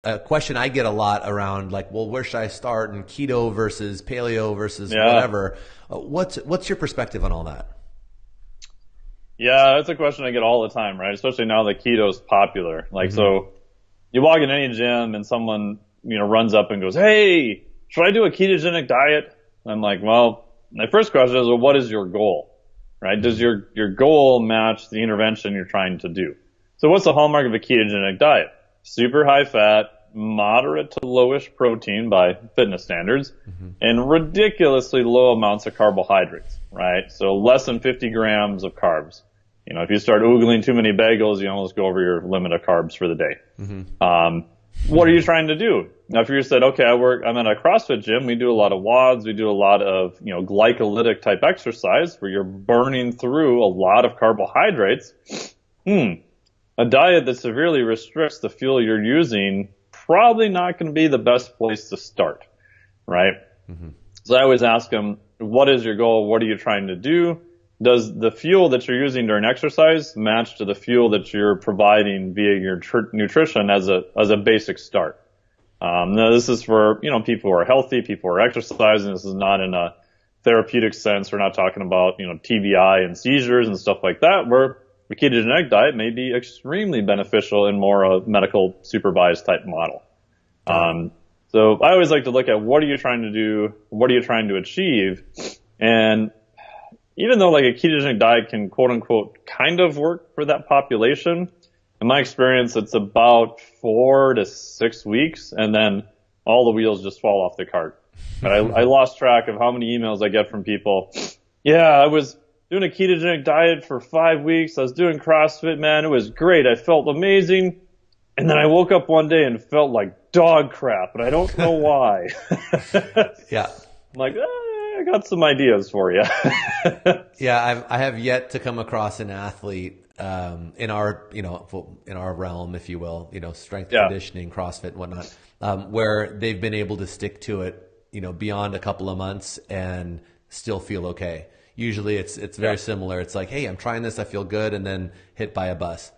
a question I get a lot around like, well, where should I start in keto versus paleo versus Yeah. whatever. What's your perspective on all that? Yeah, that's a question I get all the time, right? Especially now that keto is popular. Like, Hmm. so you walk in any gym and someone, runs up and goes, "Hey, should I do a ketogenic diet?" I'm like, well, my first question is, well, what is your goal, right? Does your goal match the intervention you're trying to do? So what's the hallmark of a ketogenic diet? Super high fat, moderate to lowish protein by fitness standards, and ridiculously low amounts of carbohydrates, right? So less than 50 grams of carbs. If you start oogling too many bagels, you almost go over your limit of carbs for the day. What are you trying to do? Now, if you said, okay, I'm at a CrossFit gym, we do a lot of WODs, we do a lot of, glycolytic type exercise where you're burning through a lot of carbohydrates. A diet that severely restricts the fuel you're using, probably not going to be the best place to start, right? So I always ask them, what is your goal? What are you trying to do? Does the fuel that you're using during exercise match to the fuel that you're providing via your nutrition as a basic start? Now this is for, people who are healthy, people who are exercising. This is not in a therapeutic sense. We're not talking about, TBI and seizures and stuff like that, where the ketogenic diet may be extremely beneficial in more a medical supervised type model. So I always like to look at what are you trying to do? What are you trying to achieve? And even though like a ketogenic diet can quote unquote kind of work for that population, in my experience, it's about 4 to 6 weeks and then all the wheels just fall off the cart. And I lost track of how many emails I get from people. Yeah, I was doing a ketogenic diet for 5 weeks. I was doing CrossFit, man. It was great. I felt amazing. And then I woke up one day and felt like dog crap, and I don't know why. Yeah. I'm like, I got some ideas for you. Yeah, I have yet to come across an athlete in our in our realm, if you will, strength Yeah. conditioning, CrossFit, and whatnot, where they've been able to stick to it, beyond a couple of months and still feel okay. Usually, it's very Yeah. similar. It's like, hey, I'm trying this, I feel good, and then hit by a bus.